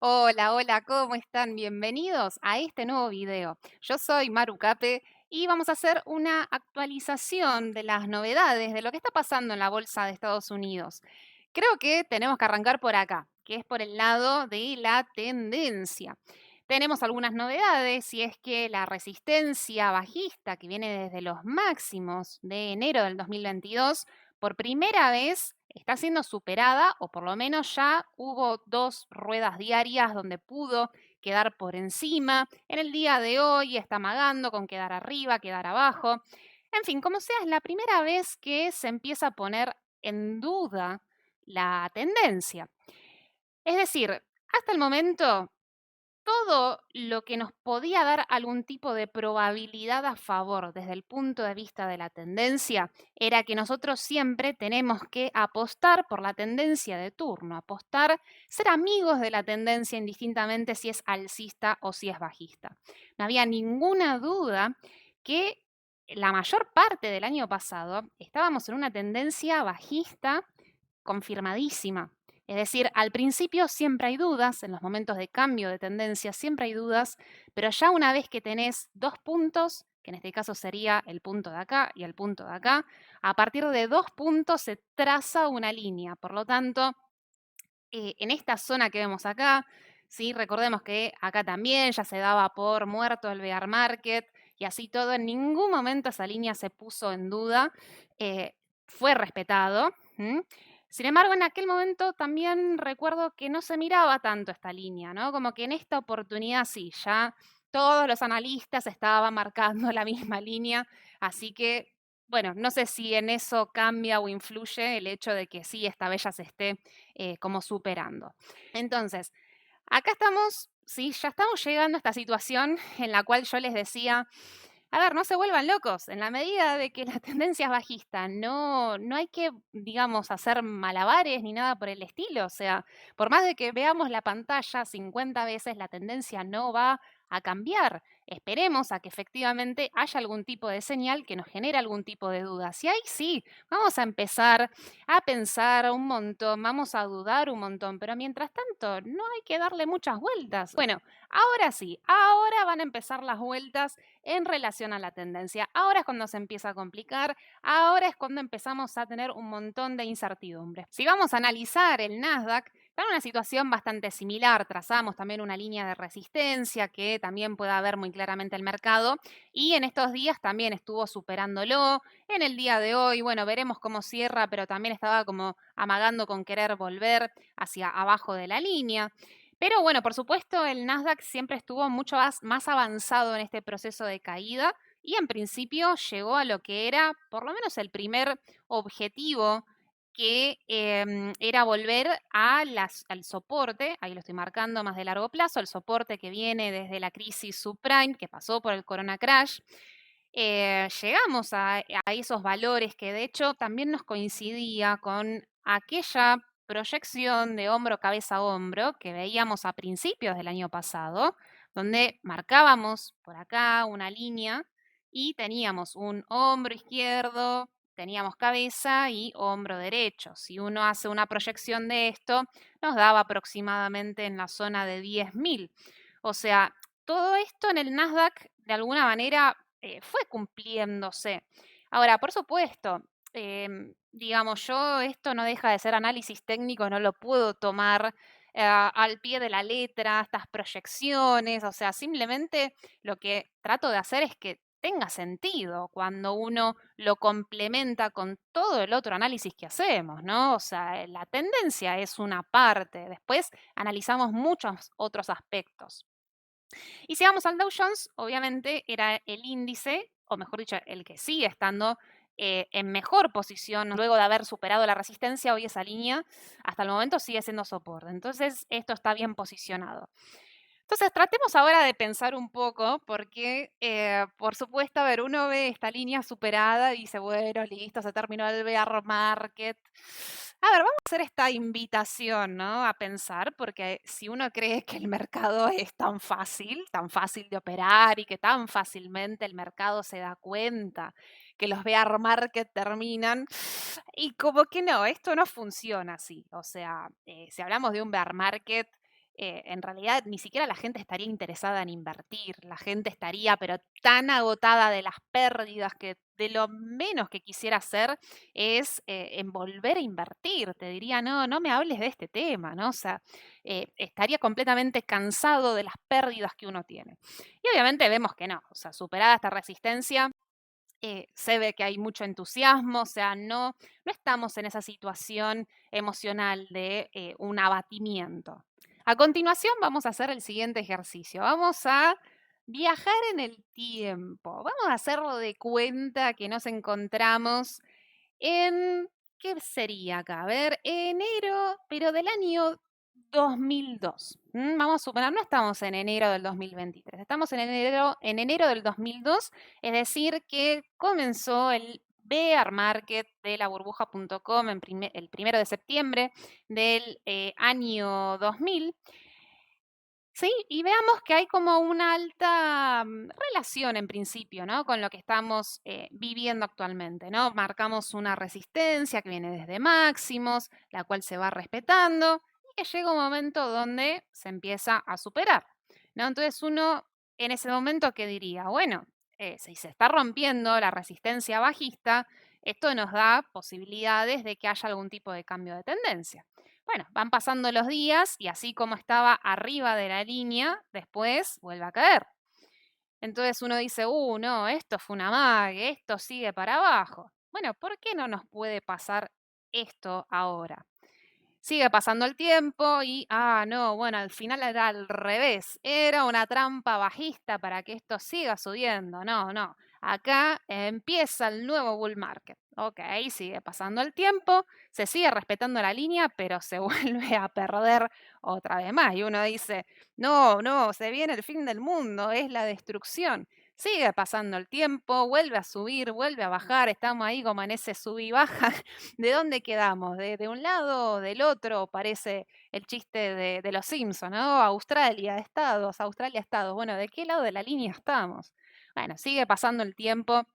Hola, hola, ¿cómo están? Bienvenidos a este nuevo video. Yo soy Maru Cape y vamos a hacer una actualización de las novedades de lo que está pasando en la bolsa de Estados Unidos. Creo que tenemos que arrancar por acá, que es por el lado de la tendencia. Tenemos algunas novedades y es que la resistencia bajista que viene desde los máximos de enero del 2022 por primera vez está siendo superada, o por lo menos ya hubo dos ruedas diarias donde pudo quedar por encima. En el día de hoy está amagando con quedar arriba, quedar abajo. En fin, como sea, es la primera vez que se empieza a poner en duda la tendencia. Es decir, hasta el momento todo lo que nos podía dar algún tipo de probabilidad a favor desde el punto de vista de la tendencia era que nosotros siempre tenemos que apostar por la tendencia de turno, apostar, ser amigos de la tendencia indistintamente si es alcista o si es bajista. No había ninguna duda que la mayor parte del año pasado estábamos en una tendencia bajista confirmadísima. Es decir, al principio siempre hay dudas, en los momentos de cambio de tendencia siempre hay dudas, pero ya una vez que tenés dos puntos, que en este caso sería el punto de acá y el punto de acá, a partir de dos puntos se traza una línea. Por lo tanto, en esta zona que vemos acá, ¿sí? Recordemos que acá también ya se daba por muerto el bear market y así todo, en ningún momento esa línea se puso en duda, fue respetado. Sin embargo, en aquel momento también recuerdo que no se miraba tanto esta línea, ¿no? Como que en esta oportunidad sí, ya todos los analistas estaban marcando la misma línea, así que, bueno, no sé si en eso cambia o influye el hecho de que sí, esta vez ya se esté como superando. Entonces, acá estamos, sí, ya estamos llegando a esta situación en la cual yo les decía, a ver, no se vuelvan locos, en la medida de que la tendencia es bajista, no hay que, digamos, hacer malabares ni nada por el estilo, o sea, por más de que veamos la pantalla 50 veces, la tendencia no va a cambiar. Esperemos a que efectivamente haya algún tipo de señal que nos genere algún tipo de duda. Si ahí sí, vamos a empezar a pensar un montón, vamos a dudar un montón, pero mientras tanto no hay que darle muchas vueltas. Bueno, ahora sí, ahora van a empezar las vueltas en relación a la tendencia. Ahora es cuando se empieza a complicar, ahora es cuando empezamos a tener un montón de incertidumbres. Si vamos a analizar el Nasdaq, está en una situación bastante similar. Trazamos también una línea de resistencia que también pueda ver muy claramente el mercado y en estos días también estuvo superándolo. En el día de hoy, bueno, veremos cómo cierra, pero también estaba como amagando con querer volver hacia abajo de la línea. Pero bueno, por supuesto, el Nasdaq siempre estuvo mucho más avanzado en este proceso de caída y en principio llegó a lo que era por lo menos el primer objetivo que era volver al soporte, ahí lo estoy marcando más de largo plazo, el soporte que viene desde la crisis subprime que pasó por el Corona Crash. Llegamos a esos valores que de hecho también nos coincidía con aquella proyección de hombro, cabeza, hombro que veíamos a principios del año pasado, donde marcábamos por acá una línea y teníamos un hombro izquierdo, teníamos cabeza y hombro derecho. Si uno hace una proyección de esto, nos daba aproximadamente en la zona de 10.000. O sea, todo esto en el Nasdaq de alguna manera fue cumpliéndose. Ahora, por supuesto, digamos, yo esto no deja de ser análisis técnico, no lo puedo tomar al pie de la letra, estas proyecciones, o sea, simplemente lo que trato de hacer es que tenga sentido cuando uno lo complementa con todo el otro análisis que hacemos, ¿no? O sea, la tendencia es una parte, después analizamos muchos otros aspectos. Y si vamos al Dow Jones, obviamente era el índice, o mejor dicho, el que sigue estando en mejor posición luego de haber superado la resistencia. Hoy esa línea hasta el momento sigue siendo soporte. Entonces, esto está bien posicionado. Entonces, tratemos ahora de pensar un poco, porque, por supuesto, a ver, uno ve esta línea superada y dice, bueno, listo, se terminó el bear market. A ver, vamos a hacer esta invitación, ¿no? A pensar, porque si uno cree que el mercado es tan fácil de operar y que tan fácilmente el mercado se da cuenta que los bear market terminan, y como que no, esto no funciona así. O sea, si hablamos de un bear market, en realidad ni siquiera la gente estaría interesada en invertir, la gente estaría pero tan agotada de las pérdidas que de lo menos que quisiera hacer es en volver a invertir. Te diría, no, no me hables de este tema, ¿no? O sea, estaría completamente cansado de las pérdidas que uno tiene. Y obviamente vemos que no, o sea, superada esta resistencia, se ve que hay mucho entusiasmo, o sea, no estamos en esa situación emocional de un abatimiento. A continuación vamos a hacer el siguiente ejercicio. Vamos a viajar en el tiempo. Vamos a hacerlo de cuenta que nos encontramos en, ¿qué sería acá? A ver, enero, pero del año 2002. Vamos a suponer, no estamos en enero del 2023, estamos en enero del 2002, es decir, que comenzó el bear market de la burbuja.com el 1 de septiembre del año 2000. Sí, y veamos que hay como una alta relación en principio, ¿no? Con lo que estamos viviendo actualmente, ¿no? Marcamos una resistencia que viene desde máximos, la cual se va respetando y que llega un momento donde se empieza a superar, ¿no? Entonces uno en ese momento, ¿qué diría? Bueno, si se está rompiendo la resistencia bajista, esto nos da posibilidades de que haya algún tipo de cambio de tendencia. Bueno, van pasando los días y así como estaba arriba de la línea, después vuelve a caer. Entonces uno dice, no, esto fue una amague, esto sigue para abajo. Bueno, ¿por qué no nos puede pasar esto ahora? Sigue pasando el tiempo y, no, bueno, al final era al revés. Era una trampa bajista para que esto siga subiendo. No, no. Acá empieza el nuevo bull market. Ok, sigue pasando el tiempo, se sigue respetando la línea, pero se vuelve a perder otra vez más. Y uno dice, no, no, se viene el fin del mundo, es la destrucción. Sigue pasando el tiempo, vuelve a subir, vuelve a bajar, estamos ahí como en ese sub y baja. ¿De dónde quedamos? ¿De un lado o del otro? Parece el chiste de los Simpson, ¿no? Australia, Estados. Bueno, ¿de qué lado de la línea estamos? Bueno, sigue pasando el tiempo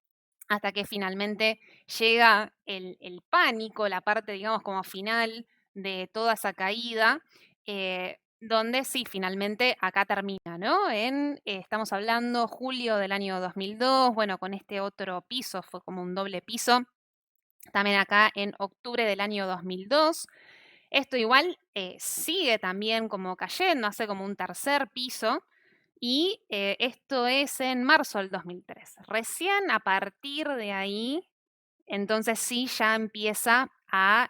hasta que finalmente llega el pánico, la parte, digamos, como final de toda esa caída, donde sí, finalmente acá termina, ¿no? Estamos hablando julio del año 2002, bueno, con este otro piso, fue como un doble piso, también acá en octubre del año 2002. Esto igual sigue también como cayendo, hace como un tercer piso. Y esto es en marzo del 2003. Recién a partir de ahí, entonces sí ya empieza a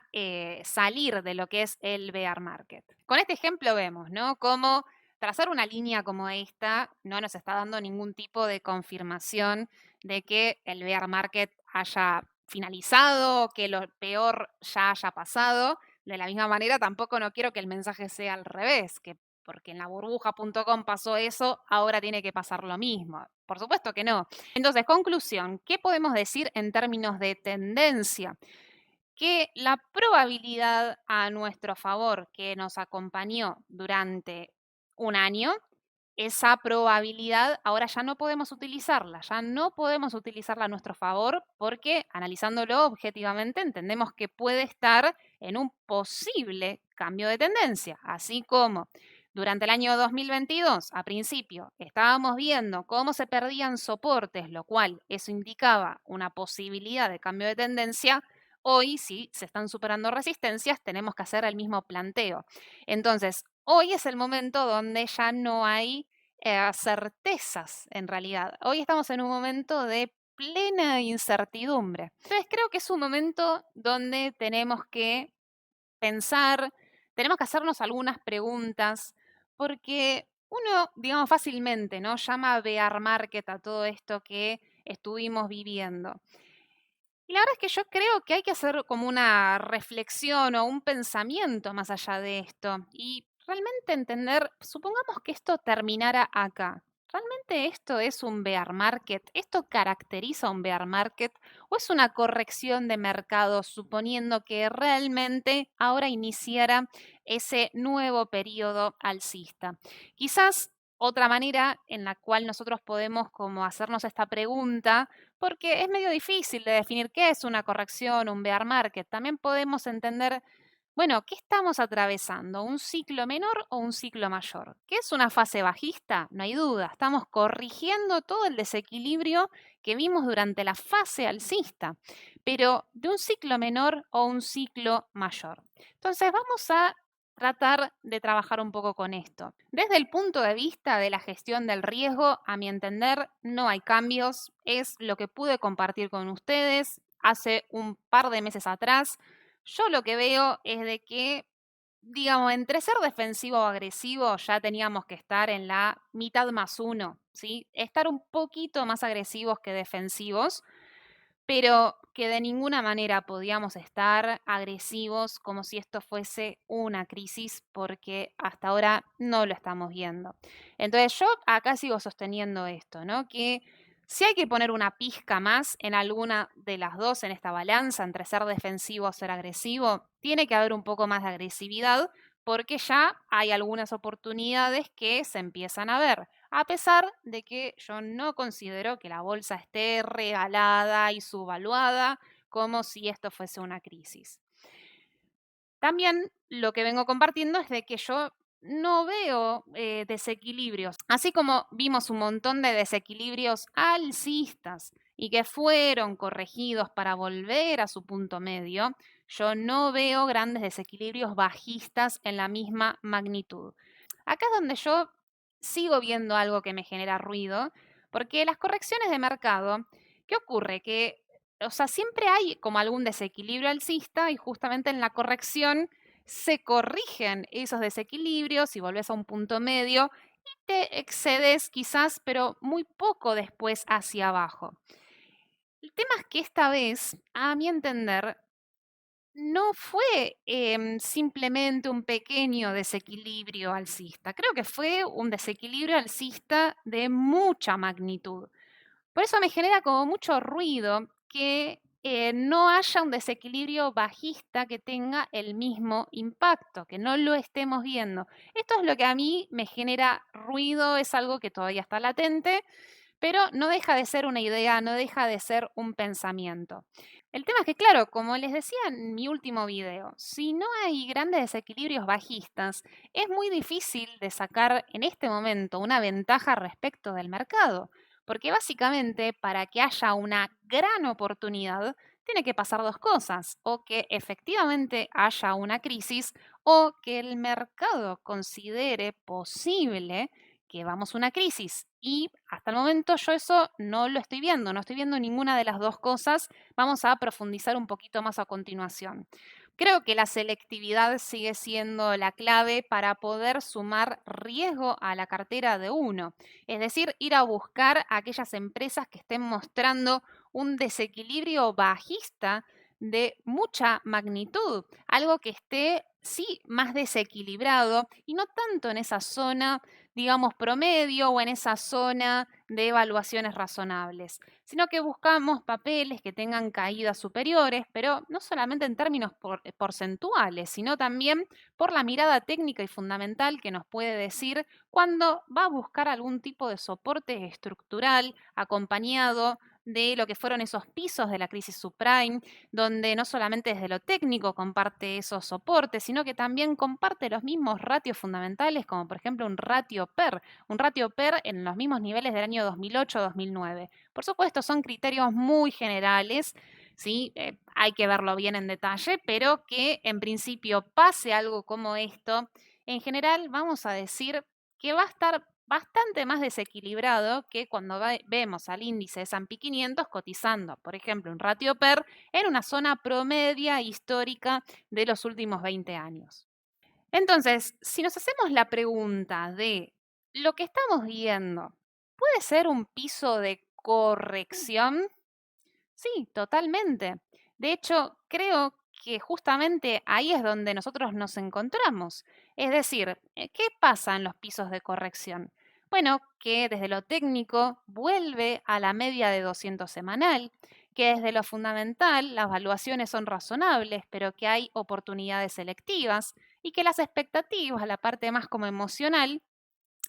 salir de lo que es el bear market. Con este ejemplo vemos, ¿no? Cómo trazar una línea como esta no nos está dando ningún tipo de confirmación de que el bear market haya finalizado, que lo peor ya haya pasado. De la misma manera, tampoco no quiero que el mensaje sea al revés, que porque en la burbuja.com pasó eso, ahora tiene que pasar lo mismo. Por supuesto que no. Entonces, conclusión, ¿qué podemos decir en términos de tendencia? Que la probabilidad a nuestro favor que nos acompañó durante un año, esa probabilidad ahora ya no podemos utilizarla, ya no podemos utilizarla a nuestro favor porque analizándolo objetivamente entendemos que puede estar en un posible cambio de tendencia, así como durante el año 2022, a principio, estábamos viendo cómo se perdían soportes, lo cual eso indicaba una posibilidad de cambio de tendencia. Hoy, si se están superando resistencias, tenemos que hacer el mismo planteo. Entonces, hoy es el momento donde ya no hay certezas en realidad. Hoy estamos en un momento de plena incertidumbre. Entonces, creo que es un momento donde tenemos que pensar, tenemos que hacernos algunas preguntas, porque uno, digamos, fácilmente, ¿no? Llama bear market a todo esto que estuvimos viviendo. Y la verdad es que yo creo que hay que hacer como una reflexión o un pensamiento más allá de esto y realmente entender, supongamos que esto terminara acá. ¿Realmente esto es un bear market? ¿Esto caracteriza un bear market? ¿O es una corrección de mercado suponiendo que realmente ahora iniciara ese nuevo periodo alcista? Quizás otra manera en la cual nosotros podemos como hacernos esta pregunta porque es medio difícil de definir qué es una corrección, un bear market. También podemos entender Bueno, ¿qué estamos atravesando? ¿Un ciclo menor o un ciclo mayor? ¿Qué es una fase bajista? No hay duda, estamos corrigiendo todo el desequilibrio que vimos durante la fase alcista, pero de un ciclo menor o un ciclo mayor. Entonces vamos a tratar de trabajar un poco con esto. Desde el punto de vista de la gestión del riesgo, a mi entender, no hay cambios. Es lo que pude compartir con ustedes hace un par de meses atrás. Yo lo que veo es de que, digamos, entre ser defensivo o agresivo ya teníamos que estar en la mitad más uno, ¿sí? Estar un poquito más agresivos que defensivos, pero que de ninguna manera podíamos estar agresivos como si esto fuese una crisis, porque hasta ahora no lo estamos viendo. Entonces yo acá sigo sosteniendo esto, ¿no? Que si hay que poner una pizca más en alguna de las dos en esta balanza entre ser defensivo o ser agresivo, tiene que haber un poco más de agresividad porque ya hay algunas oportunidades que se empiezan a ver. A pesar de que yo no considero que la bolsa esté regalada y subvaluada como si esto fuese una crisis. También lo que vengo compartiendo es de que yo no veo desequilibrios, así como vimos un montón de desequilibrios alcistas y que fueron corregidos para volver a su punto medio, yo no veo grandes desequilibrios bajistas en la misma magnitud. Acá es donde yo sigo viendo algo que me genera ruido, porque las correcciones de mercado, ¿qué ocurre? Que, o sea, siempre hay como algún desequilibrio alcista y justamente en la corrección se corrigen esos desequilibrios y volvés a un punto medio y te excedes quizás, pero muy poco después hacia abajo. El tema es que esta vez, a mi entender, no fue simplemente un pequeño desequilibrio alcista, creo que fue un desequilibrio alcista de mucha magnitud. Por eso me genera como mucho ruido que no haya un desequilibrio bajista que tenga el mismo impacto, que no lo estemos viendo. Esto es lo que a mí me genera ruido, es algo que todavía está latente, pero no deja de ser una idea, no deja de ser un pensamiento. El tema es que, claro, como les decía en mi último video, si no hay grandes desequilibrios bajistas, es muy difícil de sacar en este momento una ventaja respecto del mercado, porque básicamente para que haya una gran oportunidad, tiene que pasar dos cosas, o que efectivamente haya una crisis o que el mercado considere posible que vamos a una crisis. Y hasta el momento yo eso no lo estoy viendo, no estoy viendo ninguna de las dos cosas. Vamos a profundizar un poquito más a continuación. Creo que la selectividad sigue siendo la clave para poder sumar riesgo a la cartera de uno. Es decir, ir a buscar aquellas empresas que estén mostrando un desequilibrio bajista de mucha magnitud, algo que esté, sí, más desequilibrado y no tanto en esa zona, digamos, promedio o en esa zona de evaluaciones razonables, sino que buscamos papeles que tengan caídas superiores, pero no solamente en términos porcentuales, sino también por la mirada técnica y fundamental que nos puede decir cuando va a buscar algún tipo de soporte estructural acompañado de lo que fueron esos pisos de la crisis subprime, donde no solamente desde lo técnico comparte esos soportes, sino que también comparte los mismos ratios fundamentales, como por ejemplo un ratio PER en los mismos niveles del año 2008-2009. Por supuesto, son criterios muy generales, ¿sí? Hay que verlo bien en detalle, pero que en principio pase algo como esto, en general vamos a decir que va a estar bastante más desequilibrado que cuando vemos al índice de S&P 500 cotizando, por ejemplo, un ratio PER en una zona promedia histórica de los últimos 20 años. Entonces, si nos hacemos la pregunta de lo que estamos viendo, ¿puede ser un piso de corrección? Sí, totalmente. De hecho, creo que justamente ahí es donde nosotros nos encontramos. Es decir, ¿qué pasa en los pisos de corrección? Bueno, que desde lo técnico vuelve a la media de 200 semanal, que desde lo fundamental las valuaciones son razonables, pero que hay oportunidades selectivas y que las expectativas, la parte más como emocional,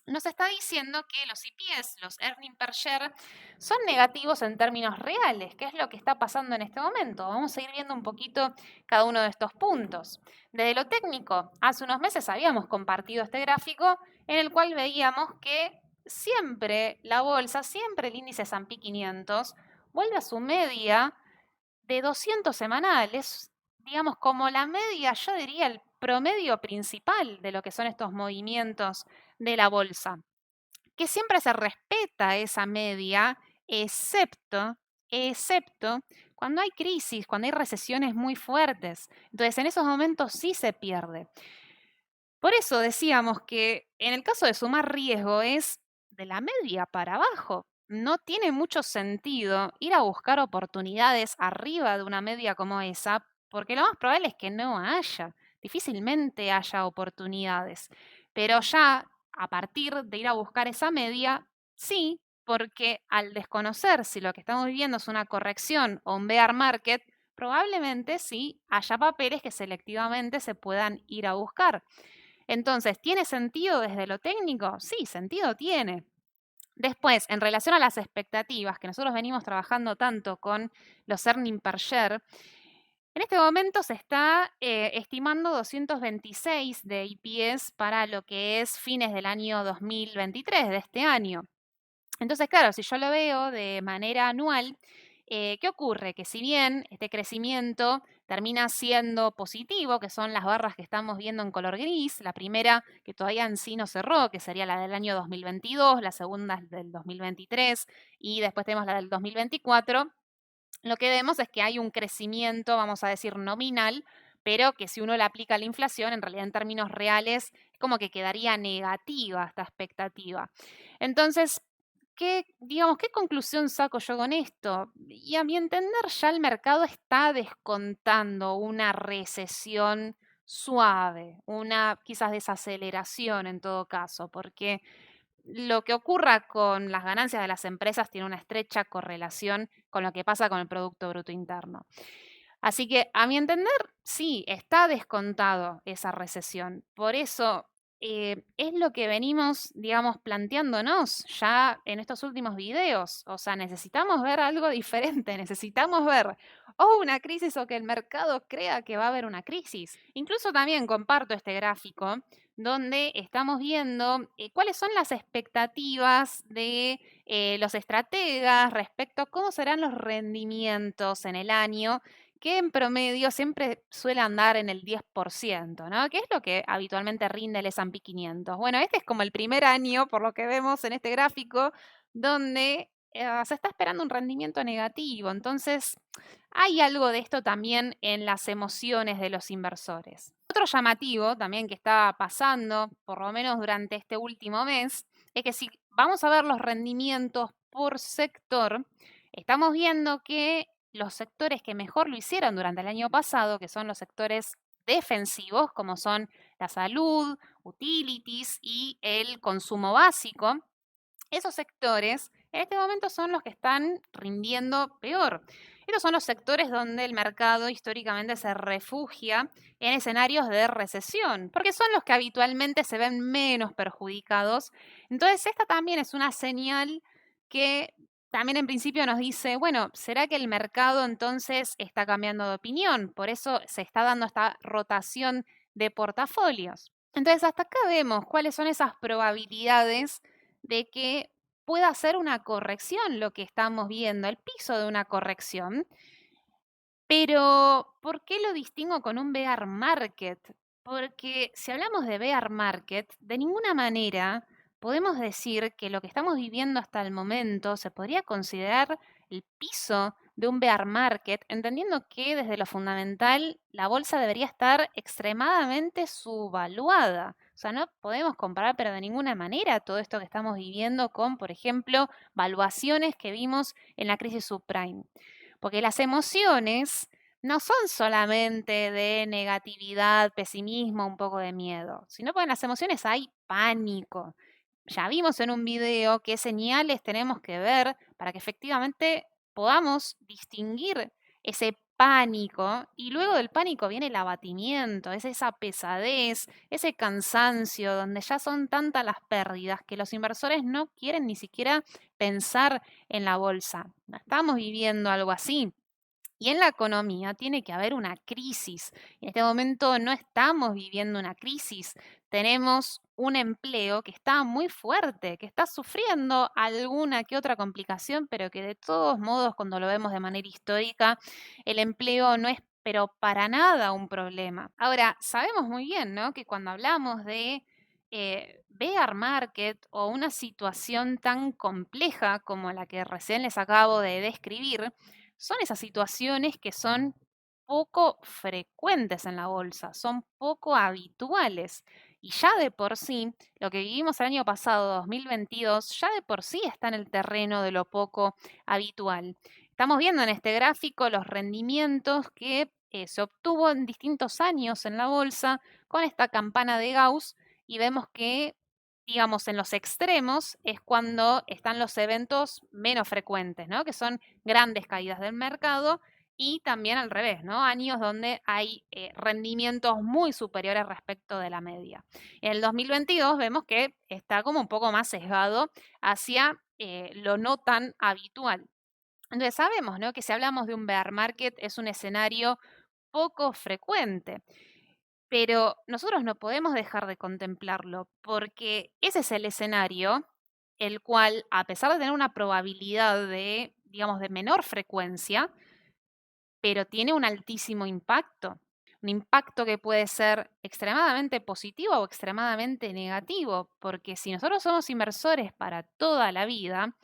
nos está diciendo que los EPS, los earning per share, son negativos en términos reales. ¿Qué es lo que está pasando en este momento? Vamos a ir viendo un poquito cada uno de estos puntos. Desde lo técnico, hace unos meses habíamos compartido este gráfico en el cual veíamos que siempre la bolsa, siempre el índice S&P 500 vuelve a su media de 200 semanales, digamos, como la media, yo diría el promedio principal de lo que son estos movimientos de la bolsa, que siempre se respeta esa media, excepto cuando hay crisis, cuando hay recesiones muy fuertes. Entonces, en esos momentos sí se pierde. Por eso decíamos que en el caso de sumar riesgo es de la media para abajo. No tiene mucho sentido ir a buscar oportunidades arriba de una media como esa, porque lo más probable es que no haya, difícilmente haya oportunidades. Pero ya a partir de ir a buscar esa media, sí, porque al desconocer si lo que estamos viviendo es una corrección o un bear market, probablemente sí haya papeles que selectivamente se puedan ir a buscar. Entonces, ¿tiene sentido desde lo técnico? Sí, sentido tiene. Después, en relación a las expectativas, que nosotros venimos trabajando tanto con los earning per share, en este momento se está estimando 226 de EPS para lo que es fines del año 2023, de este año. Entonces, claro, si yo lo veo de manera anual, ¿qué ocurre? Que si bien este crecimiento termina siendo positivo, que son las barras que estamos viendo en color gris, la primera que todavía en sí no cerró, que sería la del año 2022, la segunda es del 2023 y después tenemos la del 2024, lo que vemos es que hay un crecimiento, vamos a decir, nominal, pero que si uno le aplica la inflación, en realidad en términos reales, como que quedaría negativa esta expectativa. Entonces, digamos, ¿qué conclusión saco yo con esto? Y a mi entender, ya el mercado está descontando una recesión suave, una quizás desaceleración en todo caso, porque lo que ocurra con las ganancias de las empresas tiene una estrecha correlación con lo que pasa con el Producto Bruto Interno. Así que, a mi entender, sí, está descontado esa recesión. Por eso es lo que venimos, digamos, planteándonos ya en estos últimos videos. O sea, necesitamos ver algo diferente, necesitamos ver o una crisis o que el mercado crea que va a haber una crisis. Incluso también comparto este gráfico donde estamos viendo cuáles son las expectativas de los estrategas respecto a cómo serán los rendimientos en el año, que en promedio siempre suele andar en el 10%, ¿no? Que es lo que habitualmente rinde el S&P 500. Bueno, este es como el primer año, por lo que vemos en este gráfico, donde se está esperando un rendimiento negativo. Entonces, hay algo de esto también en las emociones de los inversores. Otro llamativo también que está pasando, por lo menos durante este último mes, es que si vamos a ver los rendimientos por sector, estamos viendo que los sectores que mejor lo hicieron durante el año pasado, que son los sectores defensivos, como son la salud, utilities y el consumo básico, esos sectores en este momento son los que están rindiendo peor. Estos son los sectores donde el mercado históricamente se refugia en escenarios de recesión, porque son los que habitualmente se ven menos perjudicados. Entonces, esta también es una señal que también en principio nos dice, bueno, ¿será que el mercado entonces está cambiando de opinión? Por eso se está dando esta rotación de portafolios. Entonces, hasta acá vemos cuáles son esas probabilidades de que pueda ser una corrección lo que estamos viendo, el piso de una corrección. Pero, ¿por qué lo distingo con un bear market? Porque si hablamos de bear market, de ninguna manera podemos decir que lo que estamos viviendo hasta el momento se podría considerar el piso de un bear market, entendiendo que desde lo fundamental la bolsa debería estar extremadamente subvaluada. O sea, no podemos comparar, pero de ninguna manera, todo esto que estamos viviendo con, por ejemplo, valuaciones que vimos en la crisis subprime. Porque las emociones no son solamente de negatividad, pesimismo, un poco de miedo, sino que en las emociones hay pánico. Ya vimos en un video qué señales tenemos que ver para que efectivamente podamos distinguir ese pánico y luego del pánico viene el abatimiento, es esa pesadez, ese cansancio donde ya son tantas las pérdidas que los inversores no quieren ni siquiera pensar en la bolsa. Estamos viviendo algo así. Y en la economía tiene que haber una crisis. En este momento no estamos viviendo una crisis. Tenemos un empleo que está muy fuerte, que está sufriendo alguna que otra complicación, pero que de todos modos, cuando lo vemos de manera histórica, el empleo no es, pero para nada un problema. Ahora, sabemos muy bien, ¿no? Que cuando hablamos de bear market o una situación tan compleja como la que recién les acabo de describir, son esas situaciones que son poco frecuentes en la bolsa, son poco habituales. Y ya de por sí, lo que vivimos el año pasado, 2022, ya de por sí está en el terreno de lo poco habitual. Estamos viendo en este gráfico los rendimientos que se obtuvo en distintos años en la bolsa con esta campana de Gauss y vemos que, digamos, en los extremos es cuando están los eventos menos frecuentes, ¿no? Que son grandes caídas del mercado y también al revés, ¿no? Años donde hay rendimientos muy superiores respecto de la media. En el 2022 vemos que está como un poco más sesgado hacia lo no tan habitual. Entonces sabemos, ¿no? Que si hablamos de un bear market es un escenario poco frecuente. Pero nosotros no podemos dejar de contemplarlo, porque ese es el escenario el cual, a pesar de tener una probabilidad de, digamos, de menor frecuencia, pero tiene un altísimo impacto. Un impacto que puede ser extremadamente positivo o extremadamente negativo, porque si nosotros somos inversores para toda la vida,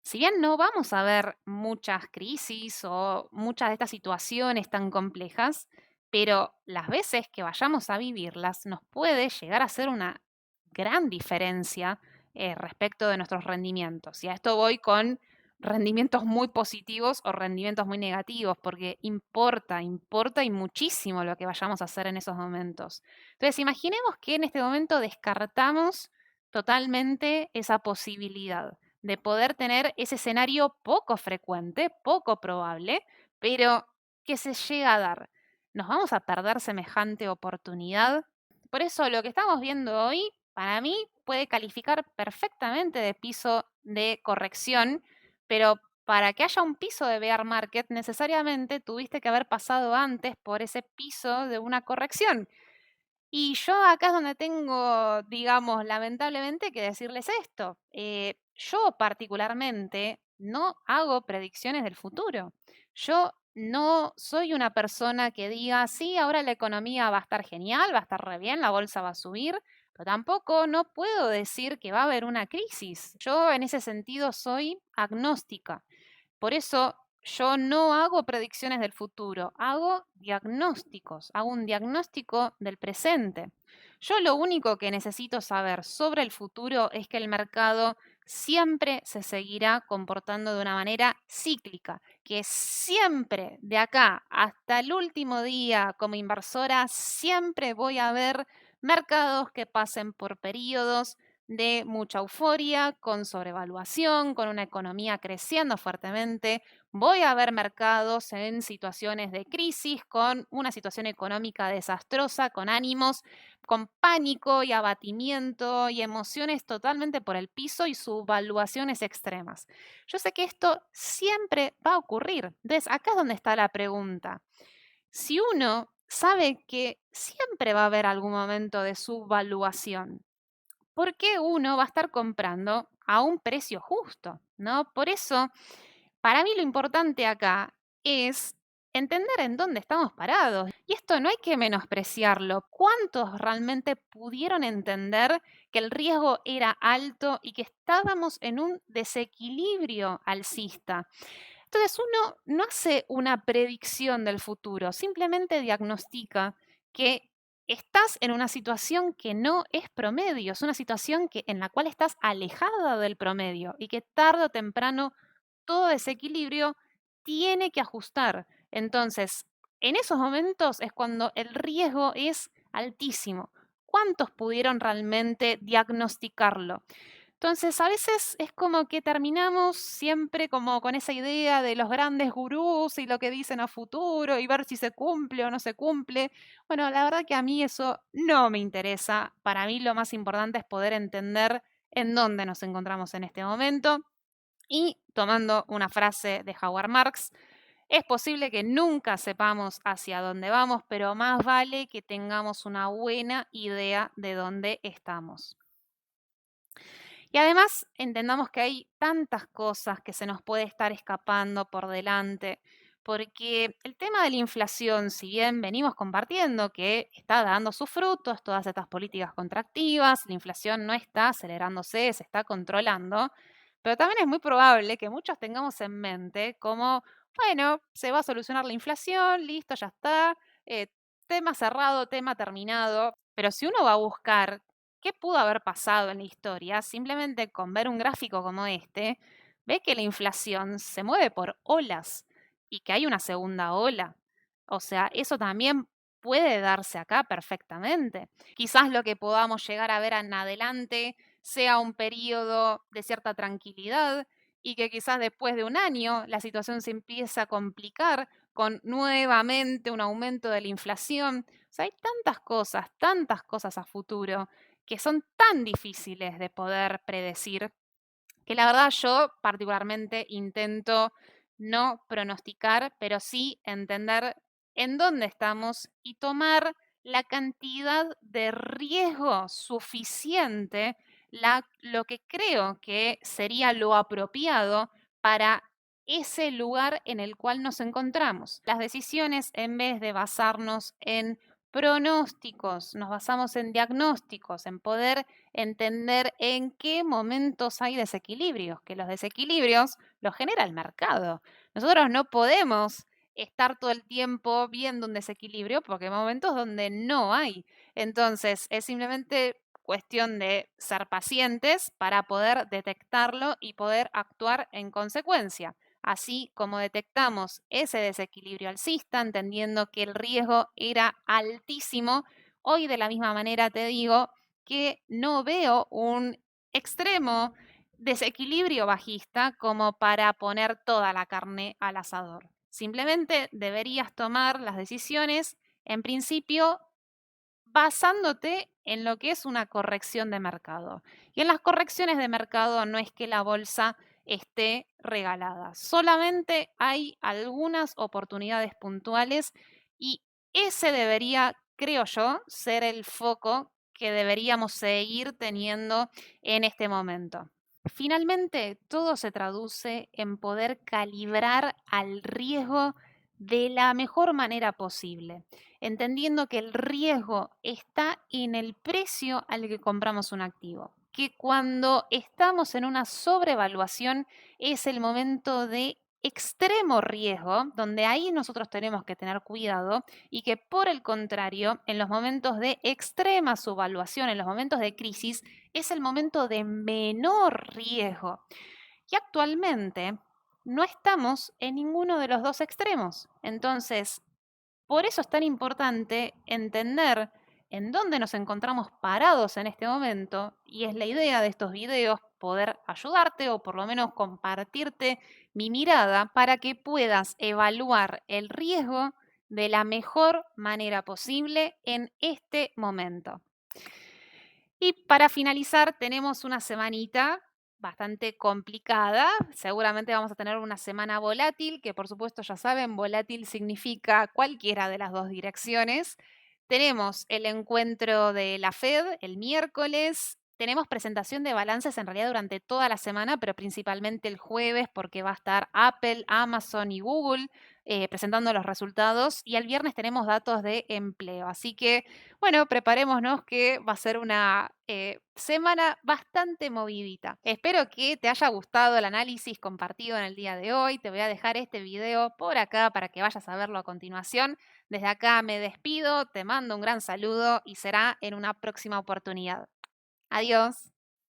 si bien no vamos a ver muchas crisis o muchas de estas situaciones tan complejas, pero las veces que vayamos a vivirlas nos puede llegar a ser una gran diferencia respecto de nuestros rendimientos. Y a esto voy con rendimientos muy positivos o rendimientos muy negativos, porque importa y muchísimo lo que vayamos a hacer en esos momentos. Entonces, imaginemos que en este momento descartamos totalmente esa posibilidad de poder tener ese escenario poco frecuente, poco probable, pero que se llega a dar. ¿Nos vamos a perder semejante oportunidad? Por eso lo que estamos viendo hoy, para mí, puede calificar perfectamente de piso de corrección, pero para que haya un piso de bear market, necesariamente tuviste que haber pasado antes por ese piso de una corrección. Y yo acá es donde tengo, digamos, lamentablemente que decirles esto. Yo particularmente no hago predicciones del futuro. Yo no soy una persona que diga, sí, ahora la economía va a estar genial, va a estar re bien, la bolsa va a subir, pero tampoco no puedo decir que va a haber una crisis. Yo en ese sentido soy agnóstica. Por eso yo no hago predicciones del futuro, hago diagnósticos, hago un diagnóstico del presente. Yo lo único que necesito saber sobre el futuro es que el mercado siempre se seguirá comportando de una manera cíclica, que siempre de acá hasta el último día como inversora, siempre voy a ver mercados que pasen por periodos de mucha euforia, con sobrevaluación, con una economía creciendo fuertemente. Voy a ver mercados en situaciones de crisis, con una situación económica desastrosa, con ánimos, con pánico y abatimiento y emociones totalmente por el piso y subvaluaciones extremas. Yo sé que esto siempre va a ocurrir. Entonces, acá es donde está la pregunta. Si uno sabe que siempre va a haber algún momento de subvaluación, ¿por qué uno va a estar comprando a un precio justo? ¿No? Por eso, para mí lo importante acá es entender en dónde estamos parados. Y esto no hay que menospreciarlo. ¿Cuántos realmente pudieron entender que el riesgo era alto y que estábamos en un desequilibrio alcista? Entonces uno no hace una predicción del futuro, simplemente diagnostica que estás en una situación que no es promedio, es una situación en la cual estás alejada del promedio y que tarde o temprano todo desequilibrio tiene que ajustar. Entonces, en esos momentos es cuando el riesgo es altísimo. ¿Cuántos pudieron realmente diagnosticarlo? Entonces, a veces es como que terminamos siempre como con esa idea de los grandes gurús y lo que dicen a futuro y ver si se cumple o no se cumple. Bueno, la verdad que a mí eso no me interesa. Para mí lo más importante es poder entender en dónde nos encontramos en este momento. Y tomando una frase de Howard Marks, es posible que nunca sepamos hacia dónde vamos, pero más vale que tengamos una buena idea de dónde estamos. Y además entendamos que hay tantas cosas que se nos puede estar escapando por delante, porque el tema de la inflación, si bien venimos compartiendo que está dando sus frutos, todas estas políticas contractivas, la inflación no está acelerándose, se está controlando, pero también es muy probable que muchos tengamos en mente como, bueno, se va a solucionar la inflación, listo, ya está, eh, tema cerrado, tema terminado, pero si uno va a buscar qué pudo haber pasado en la historia, simplemente con ver un gráfico como este, ve que la inflación se mueve por olas y que hay una segunda ola. O sea, eso también puede darse acá perfectamente. Quizás lo que podamos llegar a ver en adelante sea un periodo de cierta tranquilidad y que quizás después de un año la situación se empiece a complicar con nuevamente un aumento de la inflación. O sea, hay tantas cosas a futuro que son tan difíciles de poder predecir que la verdad yo particularmente intento no pronosticar, pero sí entender en dónde estamos y tomar la cantidad de riesgo suficiente, lo que creo que sería lo apropiado para ese lugar en el cual nos encontramos. Las decisiones, en vez de basarnos en pronósticos, nos basamos en diagnósticos, en poder entender en qué momentos hay desequilibrios, que los desequilibrios los genera el mercado. Nosotros no podemos estar todo el tiempo viendo un desequilibrio porque hay momentos donde no hay. Entonces, es simplemente cuestión de ser pacientes para poder detectarlo y poder actuar en consecuencia. Así como detectamos ese desequilibrio alcista, entendiendo que el riesgo era altísimo, hoy de la misma manera te digo que no veo un extremo desequilibrio bajista como para poner toda la carne al asador. Simplemente deberías tomar las decisiones, en principio, basándote en lo que es una corrección de mercado. Y en las correcciones de mercado no es que la bolsa esté regalada, solamente hay algunas oportunidades puntuales y ese debería, creo yo, ser el foco que deberíamos seguir teniendo en este momento. Finalmente, todo se traduce en poder calibrar al riesgo de la mejor manera posible, entendiendo que el riesgo está en el precio al que compramos un activo, que cuando estamos en una sobrevaluación es el momento de extremo riesgo, donde ahí nosotros tenemos que tener cuidado y que por el contrario, en los momentos de extrema subvaluación, en los momentos de crisis, es el momento de menor riesgo. Y actualmente no estamos en ninguno de los dos extremos. Entonces, por eso es tan importante entender en dónde nos encontramos parados en este momento y es la idea de estos videos poder ayudarte o por lo menos compartirte mi mirada para que puedas evaluar el riesgo de la mejor manera posible en este momento. Y para finalizar, tenemos una semanita bastante complicada. Seguramente vamos a tener una semana volátil, que por supuesto ya saben, volátil significa cualquiera de las dos direcciones. Tenemos el encuentro de la Fed el miércoles. Tenemos presentación de balances en realidad durante toda la semana, pero principalmente el jueves porque va a estar Apple, Amazon y Google presentando los resultados. Y el viernes tenemos datos de empleo. Así que bueno, preparémonos que va a ser una semana bastante movidita. Espero que te haya gustado el análisis compartido en el día de hoy. Te voy a dejar este video por acá para que vayas a verlo a continuación. Desde acá me despido, te mando un gran saludo y será en una próxima oportunidad. Adiós.